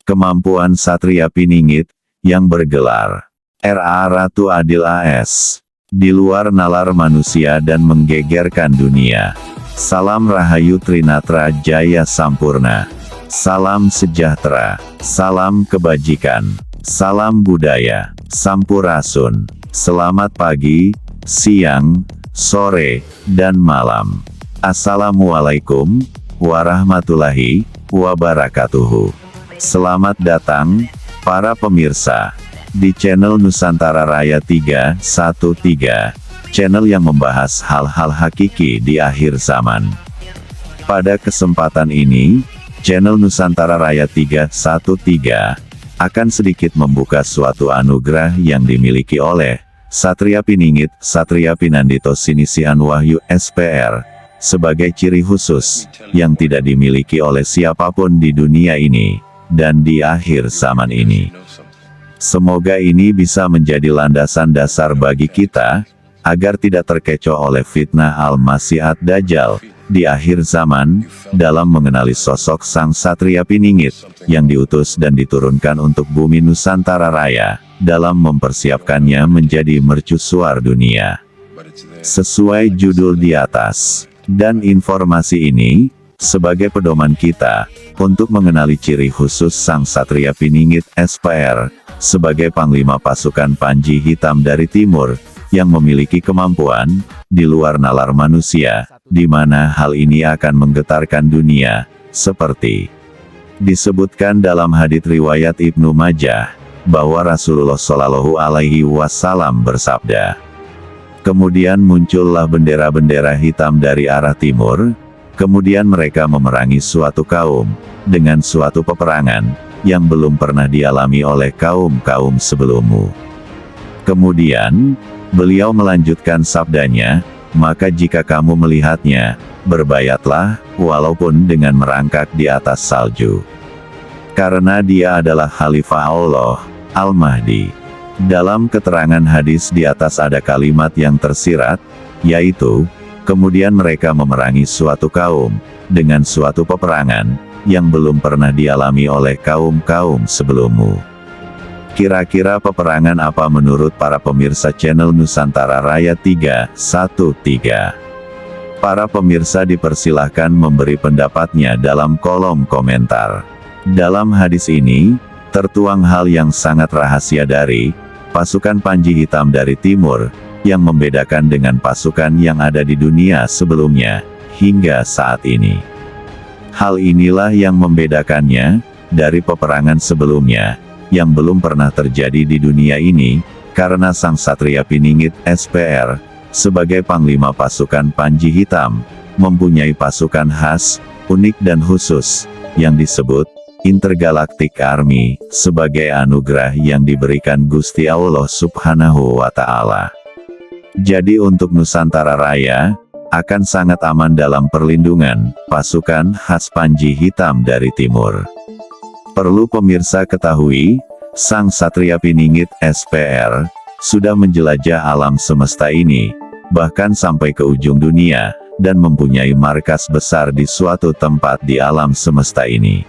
kemampuan Satria Piningit, yang bergelar RA Ratu Adil AS. Di luar nalar manusia dan menggegerkan dunia. Salam Rahayu Trinatra Jaya Sampurna. Salam sejahtera. Salam kebajikan. Salam budaya. Sampurasun. Selamat pagi, siang, sore, dan malam. Assalamualaikum warahmatullahi wabarakatuh. Selamat datang, para pemirsa, di channel Nusantara Raya 313, channel yang membahas hal-hal hakiki di akhir zaman. Pada kesempatan ini, channel Nusantara Raya 313, akan sedikit membuka suatu anugerah yang dimiliki oleh Satria Piningit, Satria Pinandito Sinisian Wahyu SPR, sebagai ciri khusus, yang tidak dimiliki oleh siapapun di dunia ini, dan di akhir zaman ini. Semoga ini bisa menjadi landasan dasar bagi kita, agar tidak terkecoh oleh fitnah Al-Masih Ad-Dajjal, di akhir zaman, dalam mengenali sosok Sang Satria Piningit, yang diutus dan diturunkan untuk bumi Nusantara Raya, dalam mempersiapkannya menjadi mercusuar dunia. Sesuai judul di atas, dan informasi ini, sebagai pedoman kita, untuk mengenali ciri khusus Sang Satria Piningit SPR, sebagai Panglima Pasukan Panji Hitam dari Timur, yang memiliki kemampuan, di luar nalar manusia, di mana hal ini akan menggetarkan dunia, seperti disebutkan dalam hadits riwayat Ibnu Majah, bahwa Rasulullah Shallallahu Alaihi Wasallam bersabda, kemudian muncullah bendera-bendera hitam dari arah timur, kemudian mereka memerangi suatu kaum, dengan suatu peperangan, yang belum pernah dialami oleh kaum-kaum sebelummu. Kemudian, beliau melanjutkan sabdanya, maka jika kamu melihatnya, berbayatlah, walaupun dengan merangkak di atas salju. Karena dia adalah Khalifah Allah, Al-Mahdi. Dalam keterangan hadis di atas ada kalimat yang tersirat, yaitu, kemudian mereka memerangi suatu kaum, dengan suatu peperangan, yang belum pernah dialami oleh kaum-kaum sebelummu. Kira-kira peperangan apa menurut para pemirsa channel Nusantara Raya 313? Para pemirsa dipersilahkan memberi pendapatnya dalam kolom komentar. Dalam hadis ini, tertuang hal yang sangat rahasia dari pasukan Panji Hitam dari Timur, yang membedakan dengan pasukan yang ada di dunia sebelumnya, hingga saat ini. Hal inilah yang membedakannya, dari peperangan sebelumnya, yang belum pernah terjadi di dunia ini, karena Sang Satria Piningit SPR, sebagai Panglima Pasukan Panji Hitam, mempunyai pasukan khas, unik dan khusus, yang disebut Intergalactic Army, sebagai anugerah yang diberikan Gusti Allah Subhanahu wa Ta'ala. Jadi untuk Nusantara Raya, akan sangat aman dalam perlindungan pasukan khas Panji Hitam dari Timur. Perlu pemirsa ketahui, Sang Satria Piningit SPR, sudah menjelajah alam semesta ini, bahkan sampai ke ujung dunia, dan mempunyai markas besar di suatu tempat di alam semesta ini.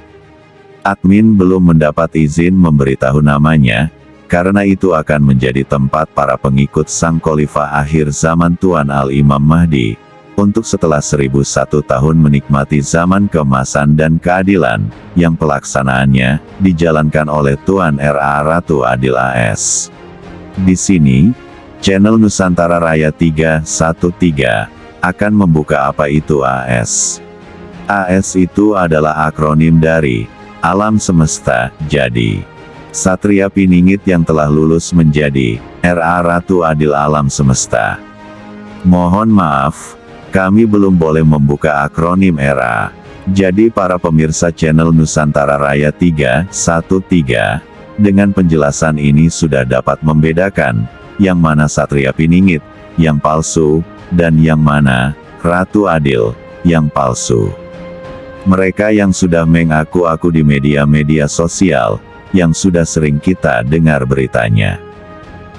Admin belum mendapat izin memberitahu namanya, karena itu akan menjadi tempat para pengikut Sang Khalifah akhir zaman Tuan Al-Imam Mahdi, untuk setelah 1001 tahun menikmati zaman keemasan dan keadilan, yang pelaksanaannya, dijalankan oleh Tuan RA Ratu Adil AS. Di sini, channel Nusantara Raya 313, akan membuka apa itu AS. AS itu adalah akronim dari, Alam Semesta, jadi. Satria Piningit yang telah lulus menjadi, RA Ratu Adil Alam Semesta. Mohon maaf, kami belum boleh membuka akronim RA. Jadi para pemirsa channel Nusantara Raya 313, dengan penjelasan ini sudah dapat membedakan, yang mana Satria Piningit, yang palsu, dan yang mana, Ratu Adil, yang palsu. Mereka yang sudah mengaku-aku di media-media sosial, yang sudah sering kita dengar beritanya.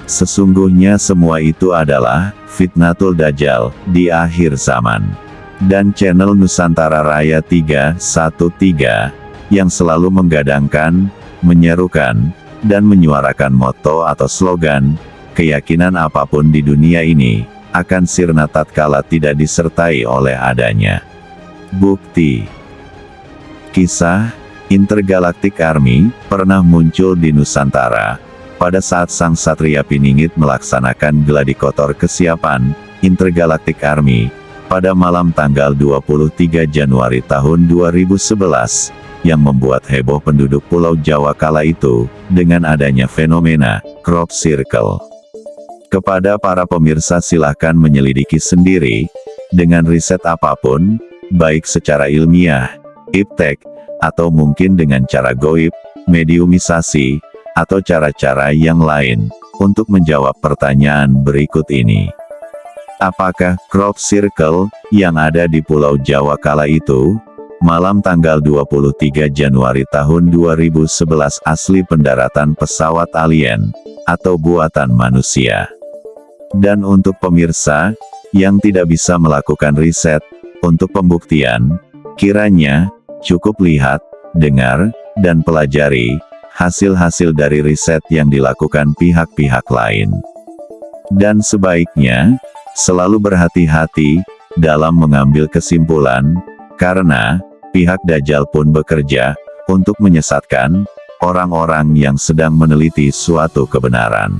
Sesungguhnya semua itu adalah fitnatul Dajjal di akhir zaman. Dan channel Nusantara Raya 313 yang selalu menggadangkan menyerukan, dan menyuarakan moto atau slogan, keyakinan apapun di dunia ini, akan sirna tatkala tidak disertai oleh adanya bukti. Kisah Intergalactic Army pernah muncul di Nusantara pada saat Sang Satria Piningit melaksanakan gladi kotor kesiapan Intergalactic Army pada malam tanggal 23 Januari tahun 2011 yang membuat heboh penduduk Pulau Jawa kala itu dengan adanya fenomena crop circle. Kepada para pemirsa silahkan menyelidiki sendiri dengan riset apapun, baik secara ilmiah, iptek, atau mungkin dengan cara goib, mediumisasi, atau cara-cara yang lain, untuk menjawab pertanyaan berikut ini. Apakah crop circle yang ada di Pulau Jawa kala itu, malam tanggal 23 Januari tahun 2011 asli pendaratan pesawat alien, atau buatan manusia? Dan untuk pemirsa yang tidak bisa melakukan riset untuk pembuktian, kiranya cukup lihat, dengar, dan pelajari hasil-hasil dari riset yang dilakukan pihak-pihak lain. Dan sebaiknya selalu berhati-hati dalam mengambil kesimpulan, karena pihak Dajjal pun bekerja untuk menyesatkan orang-orang yang sedang meneliti suatu kebenaran.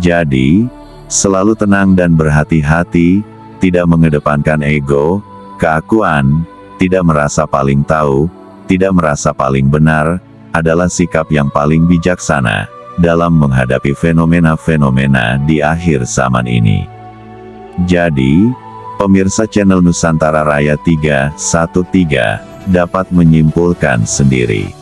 Jadi, selalu tenang dan berhati-hati, tidak mengedepankan ego, keakuan, tidak merasa paling tahu, tidak merasa paling benar, adalah sikap yang paling bijaksana dalam menghadapi fenomena-fenomena di akhir zaman ini. Jadi, pemirsa channel Nusantara Raya 313 dapat menyimpulkan sendiri.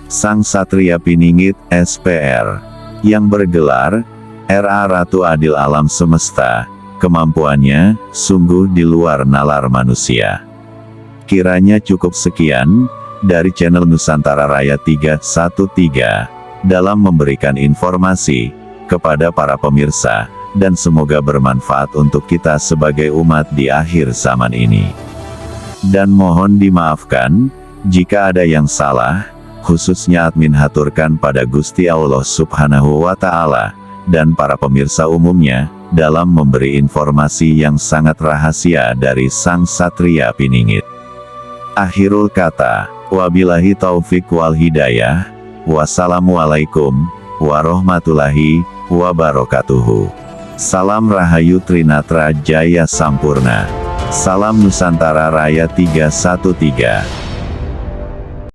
Sang Satria Piningit, SPR, yang bergelar RA Ratu Adil Alam Semesta, kemampuannya sungguh di luar nalar manusia. Kiranya cukup sekian dari channel Nusantara Raya 313 dalam memberikan informasi kepada para pemirsa, dan semoga bermanfaat untuk kita sebagai umat di akhir zaman ini. Dan mohon dimaafkan jika ada yang salah, khususnya admin haturkan pada Gusti Allah Subhanahu wa Ta'ala dan para pemirsa umumnya dalam memberi informasi yang sangat rahasia dari Sang Satria Piningit. Akhirul kata, wabillahi taufik wal hidayah, wassalamualaikum warahmatullahi wabarakatuh. Salam Rahayu Trinatra Jaya Sampurna. Salam Nusantara Raya 313.